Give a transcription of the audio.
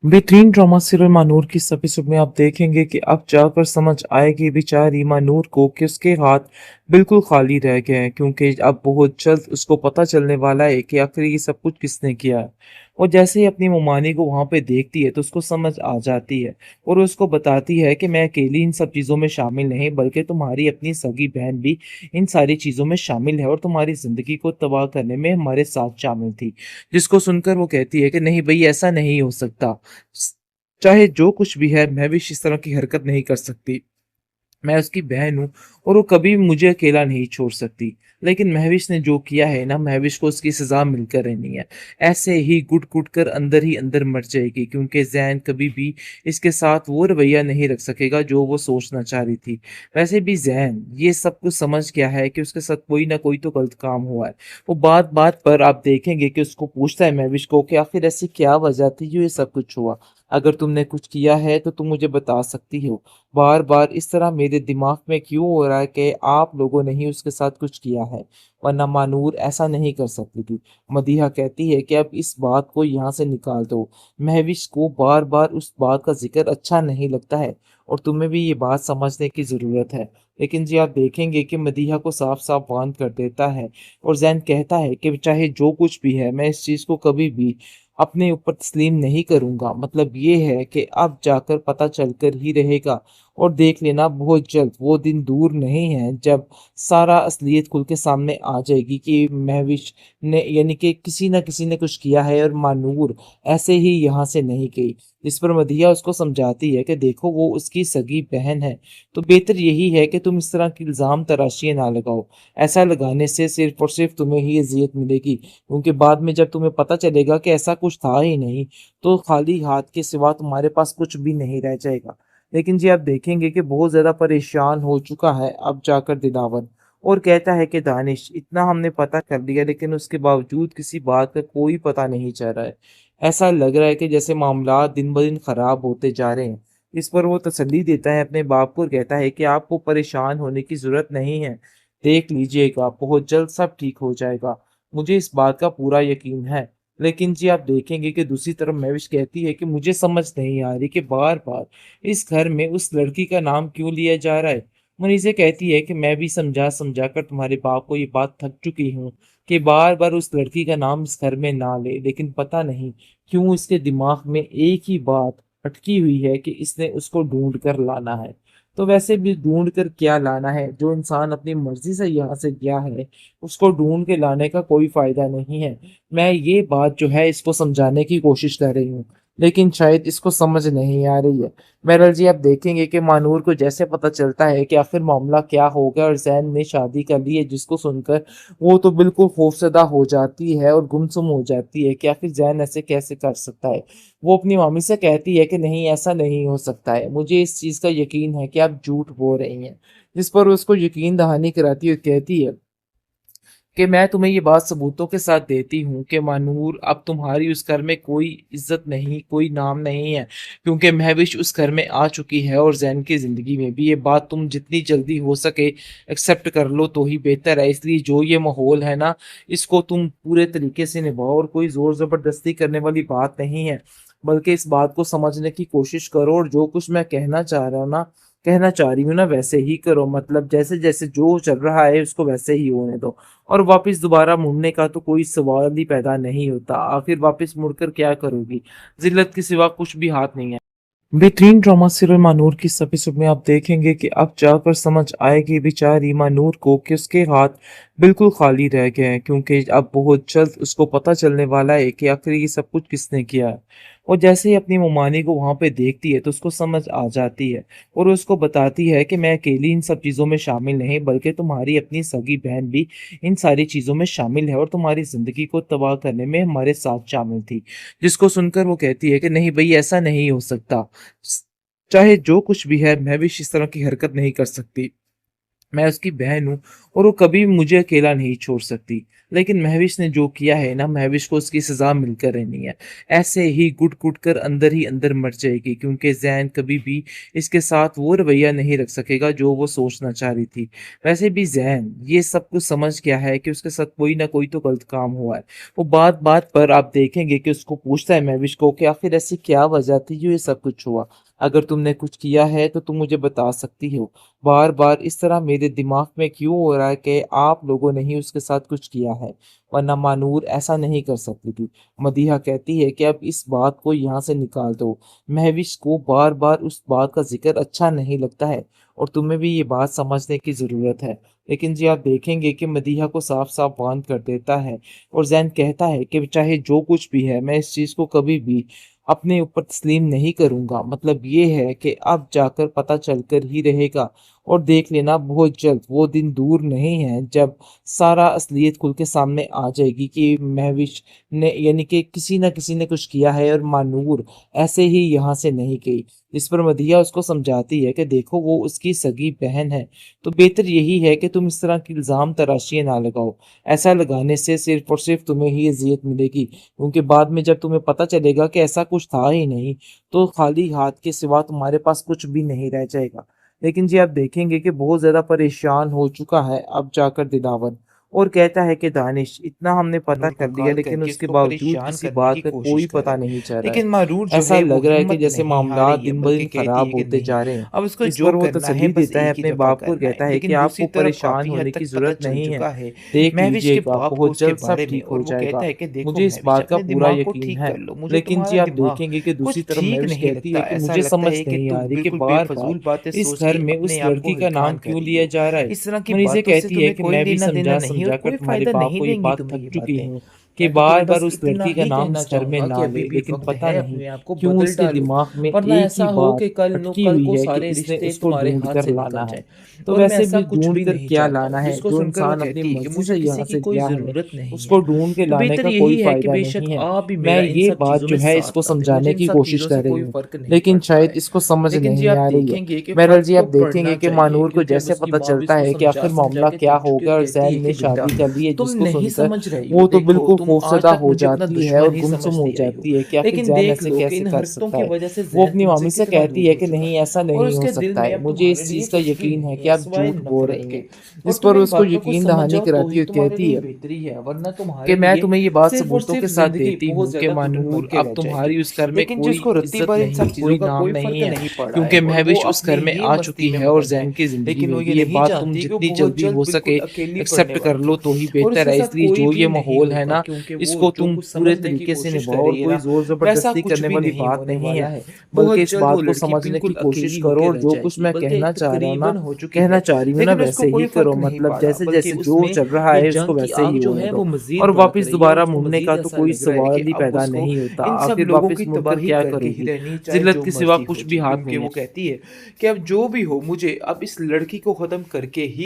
बेहतरीन drama serial Manur की इस एपिसोड में आप देखेंगे कि अब जाकर समझ आएगी बेचारी मानूर को कि उसके हाथ बिल्कुल खाली रह गए हैं, क्योंकि अब बहुत जल्द उसको पता चलने वाला है कि आखिर ये सब कुछ किसने किया है। और जैसे ही अपनी ममानी को वहां पे देखती है तो उसको समझ आ जाती है और उसको बताती है कि मैं अकेली इन सब चीजों में शामिल नहीं बल्कि तुम्हारी अपनी सगी बहन भी इन सारी चीजों में शामिल है और तुम्हारी जिंदगी को तबाह करने में हमारे साथ शामिल थी। जिसको सुनकर वो कहती है कि नहीं भाई, ऐसा नहीं हो सकता। चाहे जो कुछ भी है, मैं भी इस तरह की हरकत नहीं कर सकती। मैं उसकी बहन हूँ और वो कभी भी मुझे अकेला नहीं छोड़ सकती। लेकिन महविश ने जो किया है ना, महविश को उसकी सजा मिलकर रहनी है। ऐसे ही घुट-घुट कर अंदर ही अंदर मर जाएगी, क्योंकि ज़ैन कभी भी इसके साथ वो रवैया नहीं रख सकेगा जो वो सोचना चाह रही थी। वैसे भी ज़ैन ये सब कुछ समझ गया है कि उसके साथ कोई ना कोई तो गलत काम हुआ है। वो बात-बात पर आप देखेंगे कि उसको पूछता है महविश को कि आखिर ऐसी क्या वजह थी जो ये सब कुछ हुआ? अगर तुमने कुछ किया है तो तुम मुझे बता सकती हो। बार-बार इस तरह मेरे दिमाग में क्यों हो रहा है कि आप लोगों ने ही उसके साथ कुछ किया है, वरना मानूर ऐसा नहीं कर सकती थी। मदीहा कहती है कि अब इस बात को यहाँ से निकाल दो। महविश को बार-बार उस बात का ज़िक्र अच्छा नहीं लगता है और तुम्हें भी ये बात समझने की ज़रूरत है। लेकिन जी आप देखेंगे कि मदीहा को साफ-साफ बांध कर देता है और ज़ैन कहता है कि चाहे जो कुछ भी है, मैं इस चीज़ को कभी भी अपने ऊपर तस्लीम नहीं करूँगा। मतलब ये है कि अब जाकर पता चलकर ही रहेगा और देख लेना बहुत जल्द वो दिन दूर नहीं है जब सारा असलियत खुल के सामने आ जाएगी कि महविश ने यानी कि किसी न किसी ने कुछ किया है और मानूर ऐसे ही यहाँ से नहीं गई। इस पर मदीहा उसको समझाती है कि देखो वो उसकी सगी बहन है, तो बेहतर यही है कि तुम इस तरह की इल्ज़ाम तराशियाँ ना लगाओ। ऐसा लगाने से सिर्फ़ और सिर्फ़ तुम्हें ही अज़ियत मिलेगी, क्योंकि बाद में जब तुम्हें पता चलेगा कि ऐसा कुछ था ही नहीं, तो खाली हाथ के सिवा तुम्हारे पास कुछ भी नहीं रह जाएगा। लेकिन जी आप देखेंगे कि बहुत ज़्यादा परेशान हो चुका है अब जाकर दिलावर और कहता है कि दानिश इतना हमने पता कर लिया, लेकिन उसके बावजूद किसी बात का कोई पता नहीं चल रहा है। ऐसा लग रहा है कि जैसे मामलात दिन-ब-दिन खराब होते जा रहे हैं। इस पर वो तसल्ली देता है अपने बाप को और कहता है कि आपको परेशान होने की ज़रूरत नहीं है। देख लीजिएगा, बहुत जल्द सब ठीक हो जाएगा। मुझे इस बात का पूरा यकीन है। लेकिन जी आप देखेंगे कि दूसरी तरफ महविश कहती है कि मुझे समझ नहीं आ रही कि बार-बार इस घर में उस लड़की का नाम क्यों लिया जा रहा है। मुनीज़ा कहती है कि मैं भी समझा-समझा कर तुम्हारे बाप को ये बात थक चुकी हूँ कि बार-बार उस लड़की का नाम इस घर में ना ले, लेकिन पता नहीं क्यों इसके दिमाग में एक ही बात अटकी हुई है कि इसने उसको ढूँढ कर लाना है। तो वैसे भी ढूँढ कर क्या लाना है? जो इंसान अपनी मर्ज़ी से यहाँ से गया है, उसको ढूँढ के लाने का कोई फ़ायदा नहीं है। मैं ये बात जो है इसको समझाने की कोशिश कर रही हूँ, लेकिन शायद इसको समझ नहीं आ रही है। बहरहाल जी आप देखेंगे कि मानूर को जैसे पता चलता है कि आखिर मामला क्या हो गया और ज़ैन ने शादी कर ली है, जिसको सुनकर वो तो बिल्कुल खौफ़ज़दा हो जाती है और गुमसुम हो जाती है कि आखिर ज़ैन ऐसे कैसे कर सकता है। वो अपनी मम्मी से कहती है कि नहीं, ऐसा नहीं हो सकता है, मुझे इस चीज़ का यकीन है कि आप झूठ बोल रही हैं। जिस पर वो उसको यकीन दहानी कराती हुई कहती है कि मैं तुम्हें ये बात सबूतों के साथ देती हूँ कि मानूर अब तुम्हारी उस घर में कोई इज्जत नहीं, कोई नाम नहीं है, क्योंकि महविश उस घर में आ चुकी है और ज़ैन की ज़िंदगी में भी। ये बात तुम जितनी जल्दी हो सके एक्सेप्ट कर लो तो ही बेहतर है। इसलिए जो ये माहौल है ना, इसको तुम पूरे तरीके से निभाओ और कोई ज़ोर ज़बरदस्ती करने वाली बात नहीं है, बल्कि इस बात को समझने की कोशिश करो और जो कुछ मैं कहना चाह रही हूँ ना, वैसे ही करो। मतलब जैसे-जैसे जो चल रहा है उसको वैसे ही होने दो। और वापस दोबारा मुड़ने का तो कोई सवाल ही पैदा नहीं होता। आखिर वापस मुड़कर क्या करोगी? ज़िल्लत के सिवा कुछ भी हाथ नहीं है। बेहतरीन ड्रामा सीरियल मानूर की इस एपिसोड में आप देखेंगे कि अब जाकर समझ आएगी बेचारी मानूर को कि उसके हाथ बिल्कुल खाली रह गए हैं, क्योंकि अब बहुत जल्द उसको पता चलने वाला है कि आखिर ये सब कुछ किसने किया है। और जैसे ही अपनी ममानी को वहां पे देखती है तो उसको समझ आ जाती है और उसको बताती है कि मैं अकेली इन सब चीजों में शामिल नहीं बल्कि तुम्हारी अपनी सगी बहन भी इन सारी चीजों में शामिल है और तुम्हारी जिंदगी को तबाह करने में हमारे साथ शामिल थी। जिसको सुनकर वो कहती है कि नहीं भाई, ऐसा नहीं हो सकता। स चाहे जो कुछ भी है, मैं भी इस तरह की हरकत नहीं कर सकती। मैं उसकी बहन हूँ और वो कभी भी मुझे अकेला नहीं छोड़ सकती। लेकिन महविश ने जो किया है ना, महविश को उसकी सज़ा मिलकर रहनी है। ऐसे ही घुट-घुट कर अंदर ही अंदर मर जाएगी, क्योंकि ज़ैन कभी भी इसके साथ वो रवैया नहीं रख सकेगा जो वो सोचना चाह रही थी। वैसे भी ज़ैन ये सब कुछ समझ गया है कि उसके साथ कोई ना कोई तो गलत काम हुआ है। वो बात-बात पर आप देखेंगे कि उसको पूछता है महविश को कि आखिर ऐसी क्या वजह थी जो ये सब कुछ हुआ? अगर तुमने कुछ किया है तो तुम मुझे बता सकती हो। बार-बार इस तरह मेरे दिमाग में क्यों हो रहा है कि आप लोगों ने ही उसके साथ कुछ किया है, वरना मानूर ऐसा नहीं कर सकती थी। मदीहा कहती है कि अब इस बात को यहाँ से निकाल दो। महविश को बार-बार उस बात का ज़िक्र अच्छा नहीं लगता है और तुम्हें भी ये बात समझने की ज़रूरत है। लेकिन जी आप देखेंगे कि मदीहा को साफ-साफ बांध कर देता है और ज़ैन कहता है कि चाहे जो कुछ भी है, मैं इस चीज़ को कभी भी अपने ऊपर तस्लीम नहीं करूँगा। मतलब ये है कि अब जाकर पता चलकर ही रहेगा और देख लेना बहुत जल्द वो दिन दूर नहीं है जब सारा असलियत खुल के सामने आ जाएगी कि महविश ने यानी कि किसी न किसी ने कुछ किया है और मानूर ऐसे ही यहाँ से नहीं गई। इस पर मदीहा उसको समझाती है कि देखो वो उसकी सगी बहन है, तो बेहतर यही है कि तुम इस तरह की इल्ज़ाम तराशियाँ ना लगाओ। ऐसा लगाने से सिर्फ़ और सिर्फ़ तुम्हें ही अज़ियत मिलेगी, क्योंकि बाद में जब तुम्हें पता चलेगा कि ऐसा कुछ था ही नहीं, तो खाली हाथ के सिवा तुम्हारे पास कुछ भी नहीं रह जाएगा। लेकिन जी आप देखेंगे कि बहुत ज़्यादा परेशान हो चुका है अब जाकर दिलावर और कहता है कि दानिश इतना हमने पता नूर को कर लिया, कॉल लेकिन करके उसके उसको बावजूद परेशान किसी करने बात की का कोशिश कोई कर पता रहा है। नहीं चल रहा है। लेकिन मारूर जो ऐसा है वो लग रहा है कि हिम्मत जैसे नहीं मामलात हारेगी है, दिन ब बल्कि दिन कहती खराब है कि होते नहीं, जा रहे हैं। अब उसको इस जो पर वो करना है तसल्ली बस देता है एक ही अपने दफ़ा बाप को और करना है। कहता है कि लेकिन दूसरी आपको तरफ परेशान काफ़ी हद होने की तक पता ज़रूरत चल नहीं है। चुका है देख महविश के लीजिएगा बाप को बहुत उसके जल्द सब बारे में ठीक और हो वो कहता जाएगा। है कि देखो मुझे इस महविश बात का अपने पूरा दिमाग को यकीन ठीक है। कर लो, मुझे लेकिन जी तुम्हारा आप दिमाग देखेंगे कि दूसरी कुछ तरफ ठीक महविश नहीं कहती है लगता। कि ऐसा मुझे लगता समझ है कि नहीं आ तुम रही कि बिल्कुल बार-बार बेफज़ूल बातें इस सोच घर के में उस अपने आप को लड़की का नाम हलकान कर क्यों रही लिया हो। जा रहा है। इस तरह की मनीषा बातों से कहती है तुम्हें कि कोई मैं भी लेना-देना नहीं और समझा-समझा कर कोई तुम्हारे फ़ायदा बाप नहीं को ये देंगी बात तुम्हें थक ये चुकी बातें। हूँ कि मैं तो तुम्हें बार-बार बस उस इतना लड़की का ही नाम कहना इस घर में चाहूँगा कि ना अभी ले, भी लेकिन वक़्त पता है नहीं अपने आप को क्यों बदल इसके डालो, दिमाग में वरना एक ऐसा ही हो बात कि कल नु अटकी कल हुई को है कि सारे इसने रिश्ते उसको तुम्हारे ढूँढ हाथ कर से लाना निकल है। जाएँ। तो और मैं वैसे ऐसा भी कुछ ढूँढ भी कर नहीं क्या चाहता लाना हूँ। है, जिसको जो सुनकर वो इंसान अपनी कहती है कि मर्ज़ी मुझे से यहाँ किसी की से कोई गया है, ज़रूरत नहीं उसको है। ढूँढ के तो लाने बेहतर का यही कोई है कि फ़ायदा बेशक नहीं है। आप भी मैं मेरा इन ये सब बात चीज़ों जो में है साथ इसको ना दें, मुझे समझाने इन की सब कोशिश चीज़ों से कर रही कोई हूँ, फ़र्क नहीं लेकिन पड़ता शायद है। इसको समझ लेकिन जी नहीं आप आ रही है। देखेंगे कि बहरहाल फ़र्क जी को आप देखेंगे पड़ना कि चाहिए, मानूर को क्योंकि अब जैसे उसकी पता माँ भी चलता इसको है कि आखिर समझा-समझा मामला के क्या थक हो चुकी है गया और और कहती ज़ैन है कि ने बेटा शादी कर ली है, तुम जिसको नहीं सुनकर समझ रही हो, वो तो देखो बिल्कुल तुम आज खौफ़ज़दा तक हो मुझे अपना जाती है दुश्मन और ही गुमसुम हो समझती आई हो। जाती है कि आखिर लेकिन ज़ैन देख ऐसे लो कि कैसे इन कर हरकतों सकता की है। वज़ह से वो ज़ैन अपनी तुमसे मामी से कितना कहती दूर है हो कि चुका नहीं है ऐसा और नहीं हो उसके दिल सकता में है, अब मुझे तुम्हारे इस लिए चीज़ का कुछ भी यकीन है नहीं कि है आप सिवाय झूठ बोल नफ़रत रही के। हैं। और जिस तुम पर इन उसको बातों को यकीन समझ दहानी जाओ तो कराती ही हुई तुम्हारे कहती लिए है बेहतरी है, वरना कि तुम्हारे मैं लिए तुम्हें ये बात सिर्फ़ और सबूतों के सिर्फ़ साथ ज़िंदगी देती बहुत हूँ कि ज़्यादा दुखों भर मानूर के अब रह जाएगी। तुम्हारी उस घर में लेकिन कोई जिसको रत्ती इज़्ज़त भर इन नहीं, सब चीज़ों कोई का नाम कोई फ़र्क नहीं है, नहीं पड़ा है क्योंकि और वो महविश उस अपनी घर में ही आ मस्ती चुकी में है और मगन है। ज़ैन की ज़िंदगी लेकिन में वो ये भी। ये नहीं बात तुम जानती कि वो जितनी बहुत जल्दी जल्द हो बिल्कुल सके अकेली पड़ने एक्सेप्ट कर वाली लो है तो ही और बेहतर उसके है। साथ इसलिए कोई जो भी ये नहीं माहौल है होगा, ना, क्योंकि वो इसको जो तुम कुछ पूरे समझने की तरीके से कोशिश कर निभाओ और रही है कोई ना, वैसा ज़ोर-ज़बरदस्ती कुछ करने भी वाली नहीं बात होने नहीं है। वाला है। बल्कि बहुत इस जल्द वो बात को लड़की समझने की बिल्कुल कोशिश अकेली करो होके और रह जो कुछ जाएगी, मैं बल्कि कहना चाह रहा हूँ ना, तकरीबन हो चुकी कहना है। चाह रही हूँ ना लेकिन उसको वैसे ही कोई करो। फ़र्क नहीं मतलब पड़ा, बल्कि जैसे-जैसे जो उसमें चल रहा ये है उसको जंग की वैसे आग ही जो होने है दो वो मज़ीद और भड़क वापस रही है और दोबारा उसको मुड़ने मज़ीद का तो ऐसा कोई लग रहा है कि सवाल ही अब पैदा उसको नहीं होता। इन सब आखिर लोगों वापस की मुड़कर तबाही क्या करके ही करोगी? रहनी, चाहे ज़िल्लत जो के सिवा मर्ज़ी हो कुछ भी जाए। हाथ में क्योंकि वो नहीं। कहती है कि अब जो भी हो मुझे अब इस लड़की को ख़त्म करके ही